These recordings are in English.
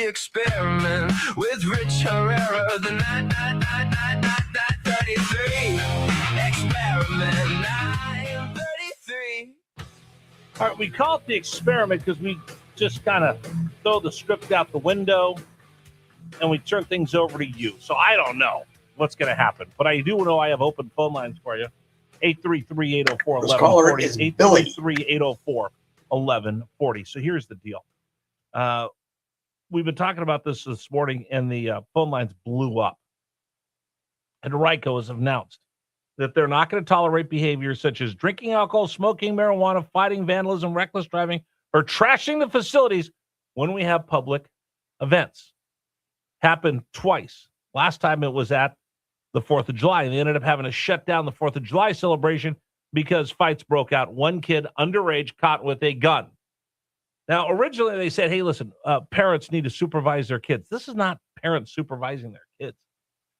the experiment with Rich Herrera, the 933 experiment 933. All right, we call it the experiment because we just kind of throw the script out the window and we turn things over to you. So I don't know what's going to happen, but I do know I have open phone lines for you. 833-804-1140. 833-804-1140. So here's the deal. We've been talking about this morning, and the phone lines blew up. And RICO has announced that they're not going to tolerate behaviors such as drinking alcohol, smoking marijuana, fighting, vandalism, reckless driving, or trashing the facilities when we have public events. Happened twice. Last time it was at the 4th of July, and they ended up having to shut down the 4th of July celebration because fights broke out. One kid, underage, caught with a gun. Now, originally they said, hey, listen, parents need to supervise their kids. This is not parents supervising their kids.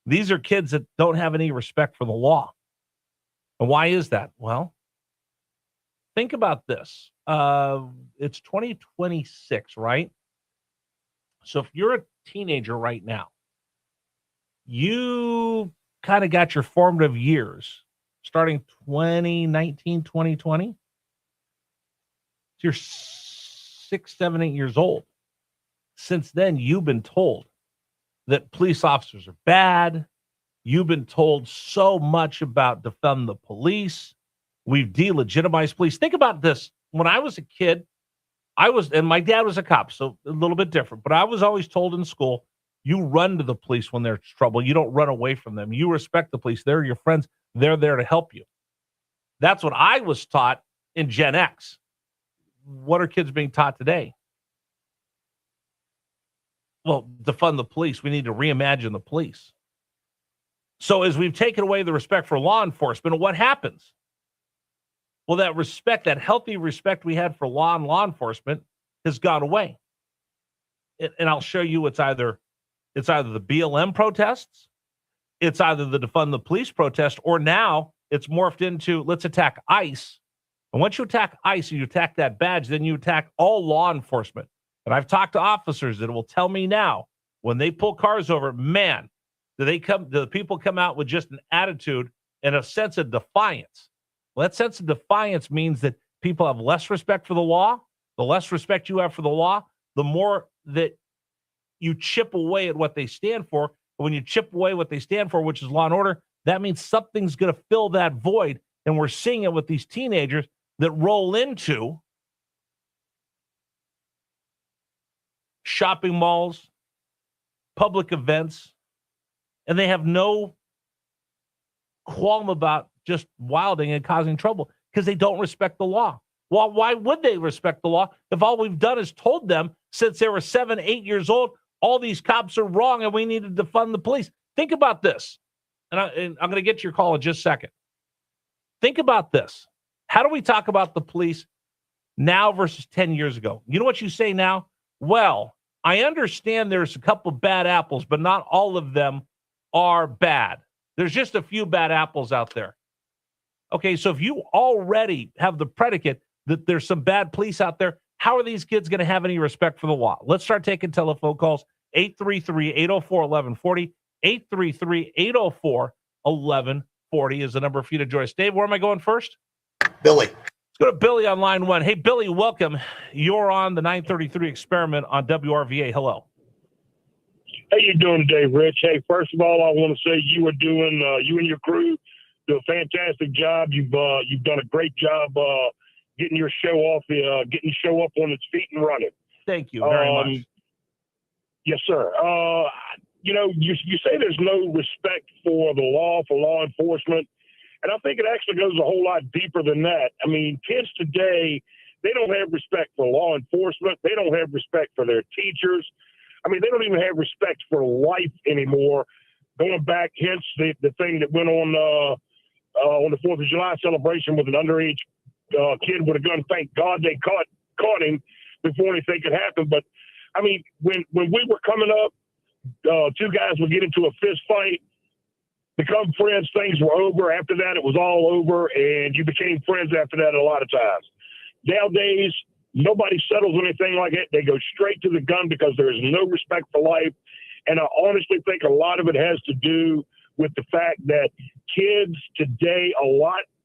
These are kids that don't have any respect for the law. And why is that? Well, think about this. It's 2026, right? So if you're a teenager right now, you kind of got your formative years starting 2019, 2020. So you're 6, 7, 8 years old. Since then, you've been told that police officers are bad. You've been told so much about defund the police. We've delegitimized police. Think about this. When I was a kid, and my dad was a cop, so a little bit different, but I was always told in school, you run to the police when there's trouble. You don't run away from them. You respect the police. They're your friends. They're there to help you. That's what I was taught in Gen X. What are kids being taught today? Well, defund the police. We need to reimagine the police. So as we've taken away the respect for law enforcement, what happens? Well, that respect, that healthy respect we had for law and law enforcement has gone away. And I'll show you it's either the BLM protests, it's either the defund the police protest, or now it's morphed into let's attack ICE. And once you attack ICE and you attack that badge, then you attack all law enforcement. And I've talked to officers that will tell me now, when they pull cars over, man, do the people come out with just an attitude and a sense of defiance. Well, that sense of defiance means that people have less respect for the law. The less respect you have for the law, the more that you chip away at what they stand for. But when you chip away what they stand for, which is law and order, that means something's going to fill that void. And we're seeing it with these teenagers that roll into shopping malls, public events, and they have no qualm about just wilding and causing trouble because they don't respect the law. Well, why would they respect the law if all we've done is told them since they were 7, 8 years old, all these cops are wrong and we need to defund the police? Think about this. And I'm going to get to your call in just a second. Think about this. How do we talk about the police now versus 10 years ago? You know what you say now? Well, I understand there's a couple bad apples, but not all of them are bad. There's just a few bad apples out there. Okay, so if you already have the predicate that there's some bad police out there, how are these kids going to have any respect for the law? Let's start taking telephone calls. 833-804-1140. 833-804-1140 is the number for you to join us. Dave, where am I going first? Billy. Let's go to Billy on line 1. Hey, Billy, welcome. You're on the 933 experiment on WRVA. Hello. How you doing today, Rich? Hey, first of all, I want to say you and your crew do a fantastic job. You've done a great job getting your show off, getting the show up on its feet and running. Thank you very much. Yes, sir. You say there's no respect for the law, for law enforcement, and I think it actually goes a whole lot deeper than that. I mean, kids today, they don't have respect for law enforcement. They don't have respect for their teachers. I mean, they don't even have respect for life anymore. Going back, hence the thing that went on the 4th of July celebration with an underage kid with a gun. Thank God they caught him before anything could happen. But I mean, when we were coming up, two guys would get into a fist fight, become friends. Things were over. After that, it was all over, and you became friends after that a lot of times. Nowadays, Nobody settles anything like it. They go straight to the gun because there is no respect for life. And I honestly think a lot of it has to do with the fact that kids today,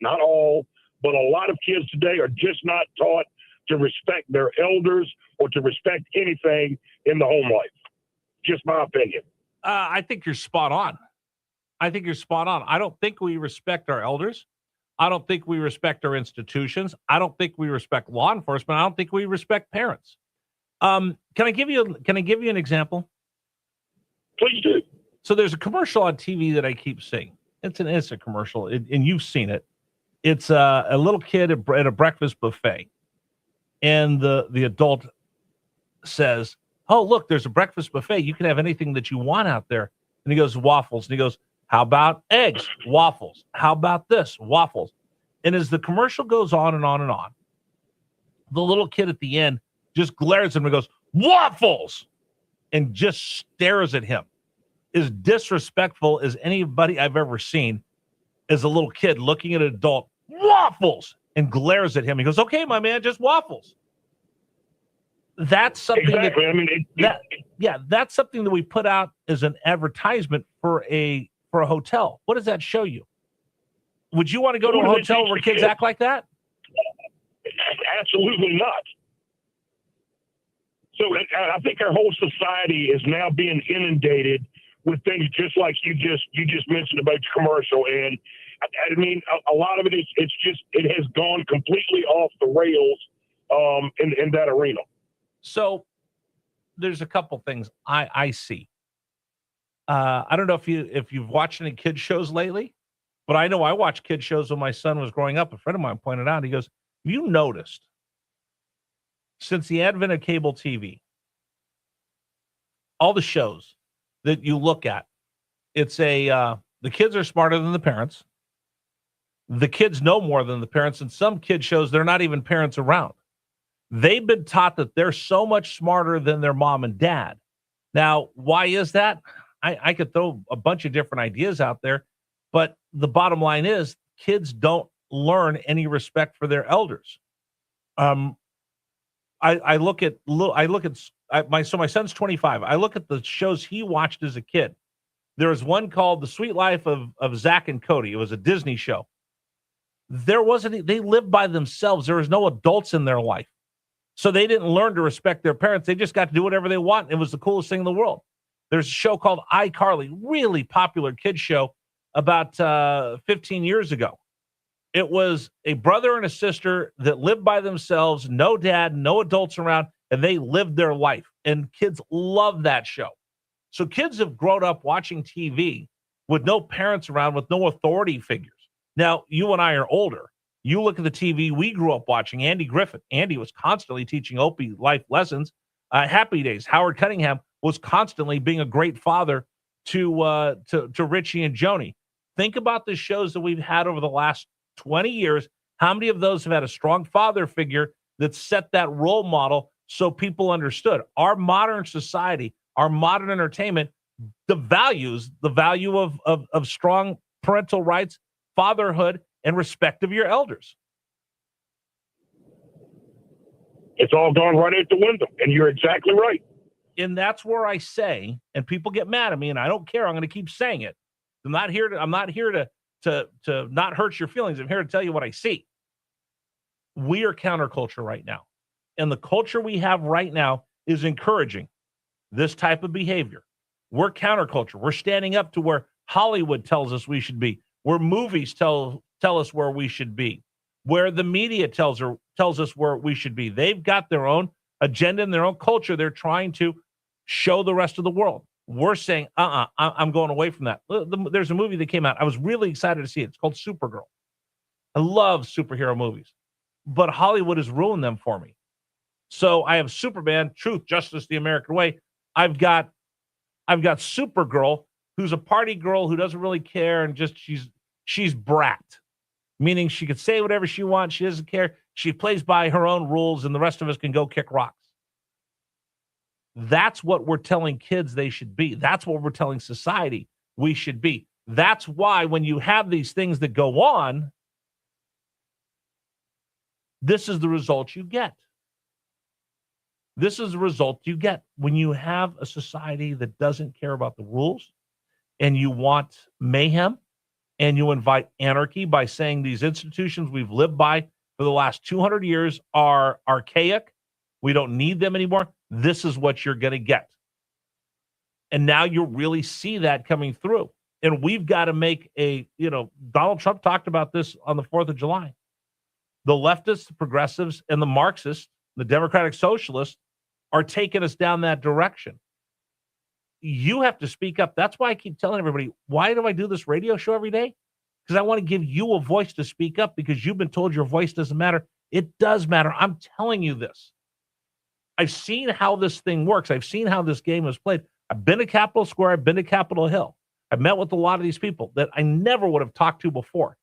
not all, but a lot of kids today are just not taught to respect their elders or to respect anything in the home life. Just my opinion. I think you're spot on. I don't think we respect our elders. I don't think we respect our institutions. I don't think we respect law enforcement. I don't think we respect parents. Can I give you an example? Please do. So there's a commercial on TV that I keep seeing. It's an instant commercial, and you've seen it. It's a little kid at a breakfast buffet, and the adult says, "Oh, look, there's a breakfast buffet. You can have anything that you want out there." And he goes, "Waffles." And he goes, "How about eggs?" "Waffles." "How about this?" "Waffles." And as the commercial goes on and on and on, the little kid at the end just glares at him and goes, "Waffles!" and just stares at him. As disrespectful as anybody I've ever seen as a little kid looking at an adult, "Waffles!" and glares at him. He goes, "Okay, my man, just waffles." That's something exactly. that's something that we put out as an advertisement for a hotel. What does that show you? Would you want to go to a hotel where kids act like that? Absolutely not. So I think our whole society is now being inundated with things just like you just mentioned about your commercial. And I mean, a lot of it is, it has gone completely off the rails in that arena. So there's a couple things I see. I don't know if you've watched any kid shows lately, but I know I watched kid shows when my son was growing up. A friend of mine pointed out, he goes, "Have you noticed since the advent of cable TV, all the shows that you look at, it's the kids are smarter than the parents. The kids know more than the parents. And some kid shows, they're not even parents around. They've been taught that they're so much smarter than their mom and dad." Now, why is that? I could throw a bunch of different ideas out there, but the bottom line is kids don't learn any respect for their elders. My son's 25. I look at the shows he watched as a kid. There was one called The Sweet Life of Zach and Cody. It was a Disney show. They lived by themselves. There was no adults in their life. So they didn't learn to respect their parents. They just got to do whatever they want. It was the coolest thing in the world. There's a show called iCarly, really popular kid show about 15 years ago. It was a brother and a sister that lived by themselves, no dad, no adults around, and they lived their life. And kids love that show. So kids have grown up watching TV with no parents around, with no authority figures. Now, you and I are older. You look at the TV we grew up watching, Andy Griffith. Andy was constantly teaching Opie life lessons. Happy Days, Howard Cunningham was constantly being a great father to Richie and Joni. Think about the shows that we've had over the last 20 years. How many of those have had a strong father figure that set that role model so people understood? Our modern society, our modern entertainment, the value of strong parental rights, fatherhood, and respect of your elders. It's all gone right out the window, and you're exactly right. And that's where I say, and people get mad at me, and I don't care. I'm going to keep saying it. I'm not here to not hurt your feelings. I'm here to tell you what I see. We are counterculture right now. And the culture we have right now is encouraging this type of behavior. We're counterculture. We're standing up to where Hollywood tells us we should be, where movies tell us where we should be, where the media tells us where we should be. They've got their own agenda and their own culture they're trying to show the rest of the world. We're saying, I'm going away from that. There's a movie that came out. I was really excited to see it. It's called Supergirl. I love superhero movies, but Hollywood has ruined them for me. So I have Superman, Truth, Justice, the American Way. I've got Supergirl, who's a party girl who doesn't really care, and just she's brat, meaning she could say whatever she wants. She doesn't care. She plays by her own rules, and the rest of us can go kick rocks. That's what we're telling kids they should be. That's what we're telling society we should be. That's why when you have these things that go on, this is the result you get. This is the result you get when you have a society that doesn't care about the rules and you want mayhem and you invite anarchy by saying these institutions we've lived by for the last 200 years are archaic. We don't need them anymore. This is what you're going to get. And now you really see that coming through. And we've got to make Donald Trump talked about this on the 4th of July. The leftists, the progressives, and the Marxists, the Democratic Socialists, are taking us down that direction. You have to speak up. That's why I keep telling everybody, why do I do this radio show every day? Because I want to give you a voice to speak up because you've been told your voice doesn't matter. It does matter. I'm telling you this. I've seen how this thing works. I've seen how this game is played. I've been to Capitol Square. I've been to Capitol Hill. I've met with a lot of these people that I never would have talked to before.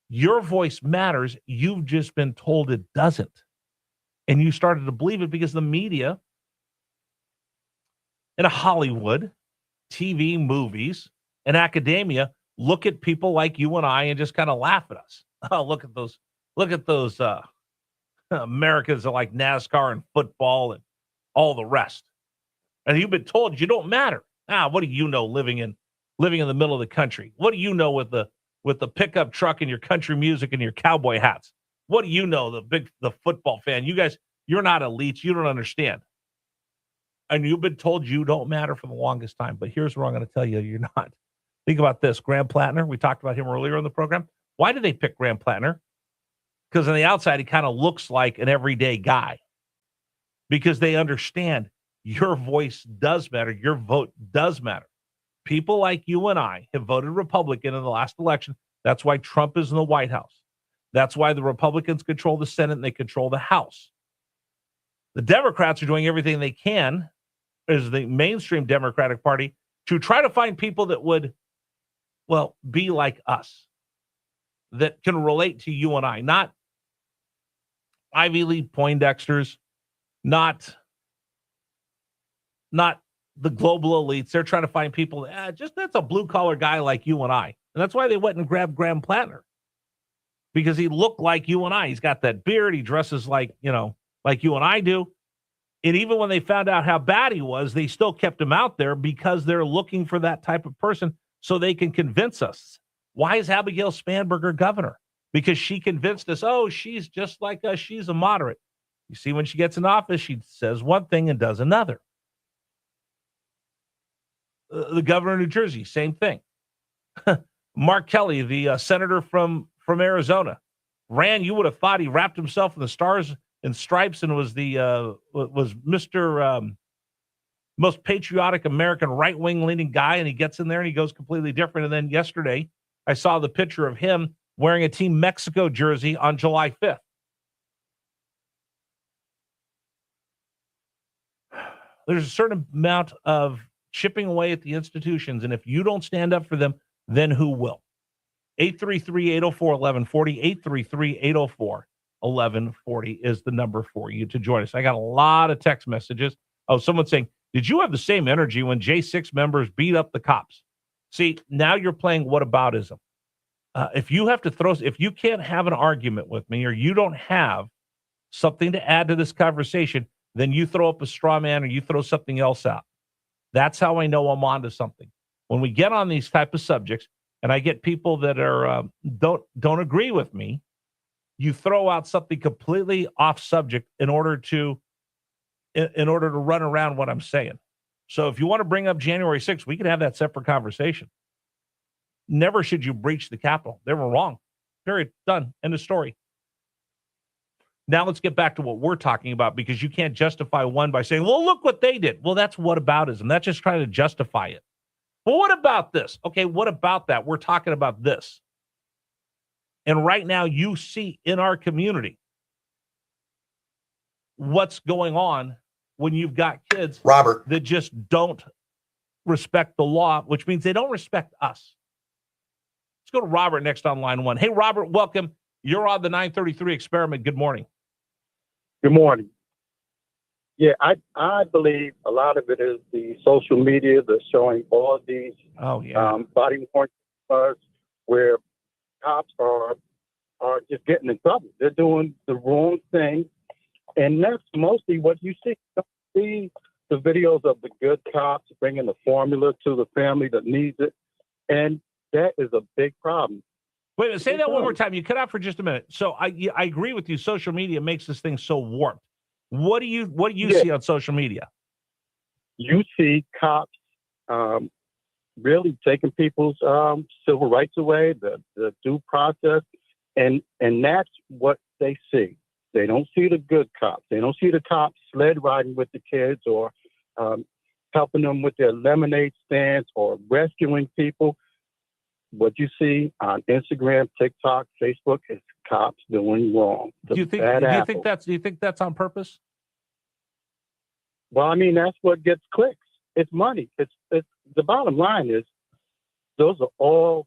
Your voice matters. You've just been told it doesn't. And you started to believe it because the media in Hollywood, TV, movies, and academia look at people like you and I and just kind of laugh at us. Oh, look at those Americans that like NASCAR and football and all the rest. And you've been told you don't matter. What do you know living in the middle of the country? What do you know with the pickup truck and your country music and your cowboy hats? What do you know, the football fan? You guys, you're not elites. You don't understand. And you've been told you don't matter for the longest time. But here's where I'm going to tell you you're not. Think about this. Graham Plattner, we talked about him earlier in the program. Why did they pick Graham Plattner? Because on the outside, he kind of looks like an everyday guy. Because they understand your voice does matter. Your vote does matter. People like you and I have voted Republican in the last election. That's why Trump is in the White House. That's why the Republicans control the Senate and they control the House. The Democrats are doing everything they can, as the mainstream Democratic Party, to try to find people that would, be like us, that can relate to you and I, not Ivy League Poindexters, not the global elites. They're trying to find people, that's a blue-collar guy like you and I. And that's why they went and grabbed Graham Plattner. Because he looked like you and I. He's got that beard. He dresses like you and I do. And even when they found out how bad he was, they still kept him out there because they're looking for that type of person so they can convince us. Why is Abigail Spanberger governor? Because she convinced us, she's just like us. She's a moderate. You see, when she gets in office, she says one thing and does another. The governor of New Jersey, same thing. Mark Kelly, the senator from Arizona, ran. You would have thought he wrapped himself in the stars and stripes and was Mr. Most patriotic American right-wing leaning guy, and he gets in there and he goes completely different. And then yesterday, I saw the picture of him wearing a Team Mexico jersey on July 5th. There's a certain amount of chipping away at the institutions, and if you don't stand up for them, then who will? 833-804-1140, 833-804-1140 is the number for you to join us. I got a lot of text messages. Someone saying, did you have the same energy when J6 members beat up the cops? See, now you're playing whataboutism. If you can't have an argument with me or you don't have something to add to this conversation, then you throw up a straw man or you throw something else out. That's how I know I'm onto something. When we get on these type of subjects, and I get people that are don't agree with me, you throw out something completely off subject in order to run around what I'm saying. So if you want to bring up January 6th, we can have that separate conversation. Never should you breach the Capitol. They were wrong. Period. Done. End of story. Now let's get back to what we're talking about, because you can't justify one by saying, well, look what they did. Well, that's whataboutism. That's just trying to justify it. Well, what about this? Okay, what about that? We're talking about this. And right now you see in our community what's going on when you've got kids, Robert, that just don't respect the law, which means they don't respect us. Let's go to Robert next on line one. Hey, Robert, welcome. You're on the 933 Experiment. Good morning. Good morning. Yeah, I believe a lot of it is the social media that's showing all of these body worn cars where cops are just getting in trouble. They're doing the wrong thing. And that's mostly what you see. You see the videos of the good cops bringing the formula to the family that needs it. And that is a big problem. Wait a minute, say that one more time. You cut out for just a minute. So I agree with you. Social media makes this thing so warped. What do you see on social media? You see cops really taking people's civil rights away, the due process, and that's what they see. They don't see the good cops. They don't see the cops sled riding with the kids or helping them with their lemonade stands or rescuing people. What you see on Instagram, TikTok, Facebook is cops doing wrong. Do you think that's on purpose? Well, I mean, that's what gets clicks. It's money. It's the bottom line is those are all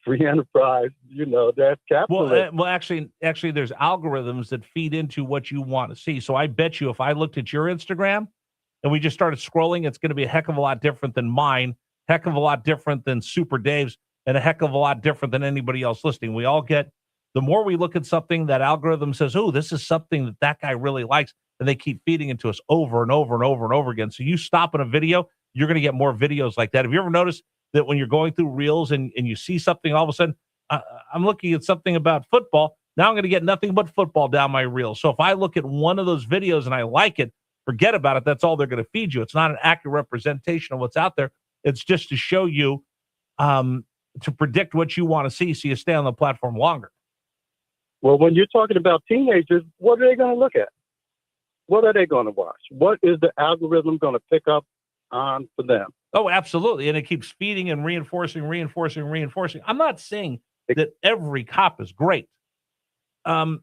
free enterprise. You know, that's capitalism. Well, actually, there's algorithms that feed into what you want to see. So I bet you, if I looked at your Instagram and we just started scrolling, it's going to be a heck of a lot different than mine, heck of a lot different than Super Dave's, and a heck of a lot different than anybody else listening. We all get, the more we look at something, that algorithm says, oh, this is something that guy really likes, and they keep feeding it to us over and over and over and over again. So you stop in a video, you're going to get more videos like that. Have you ever noticed that when you're going through reels and you see something, all of a sudden, I'm looking at something about football, now I'm going to get nothing but football down my reel. So if I look at one of those videos and I like it, forget about it. That's all they're going to feed you. It's not an accurate representation of what's out there. It's just to show you, to predict what you want to see so you stay on the platform longer. Well, when you're talking about teenagers, what are they going to look at? What are they going to watch? What is the algorithm going to pick up on for them? Oh, absolutely. And it keeps feeding and reinforcing. I'm not saying that every cop is great. I'll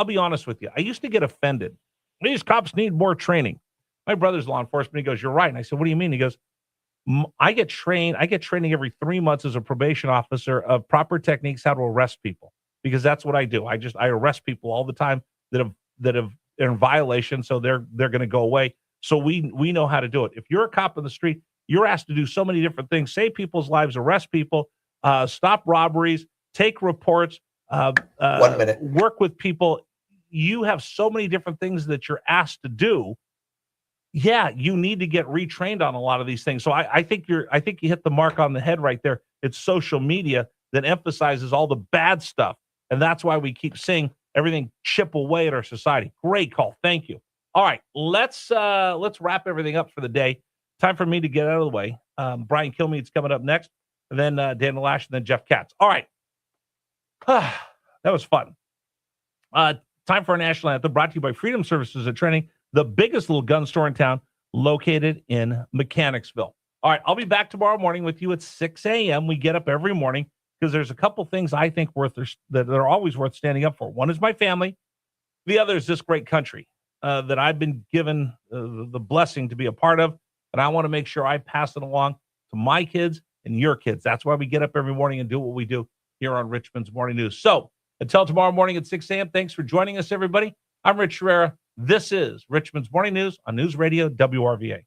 be honest with you. I used to get offended. These cops need more training. My brother's law enforcement. He goes, you're right. And I said, what do you mean? He goes, I get training every 3 months as a probation officer of proper techniques, how to arrest people, because that's what I do. I arrest people all the time that have in violation. So they're going to go away. So we know how to do it. If you're a cop on the street, you're asked to do so many different things: save people's lives, arrest people, stop robberies, take reports, 1 minute, work with people. You have so many different things that you're asked to do. Yeah, you need to get retrained on a lot of these things. So I think you hit the mark on the head right there. It's social media that emphasizes all the bad stuff, and that's why we keep seeing everything chip away at our society. Great call, thank you. All right, let's wrap everything up for the day. Time for me to get out of the way. Brian Kilmeade's coming up next, and then Dan Lash, and then Jeff Katz. All right, that was fun. Time for our national anthem, brought to you by Freedom Services at Training, the biggest little gun store in town, located in Mechanicsville. All right, I'll be back tomorrow morning with you at 6 a.m. We get up every morning because there's a couple things I think that are always worth standing up for. One is my family. The other is this great country that I've been given the blessing to be a part of, and I want to make sure I pass it along to my kids and your kids. That's why we get up every morning and do what we do here on Richmond's Morning News. So until tomorrow morning at 6 a.m., thanks for joining us, everybody. I'm Rich Herrera. This is Richmond's Morning News on News Radio WRVA.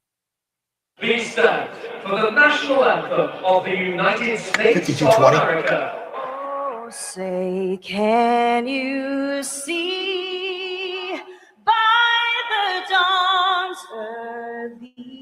Please stand for the national anthem of the United States of America. Oh, say, can you see by the dawn's early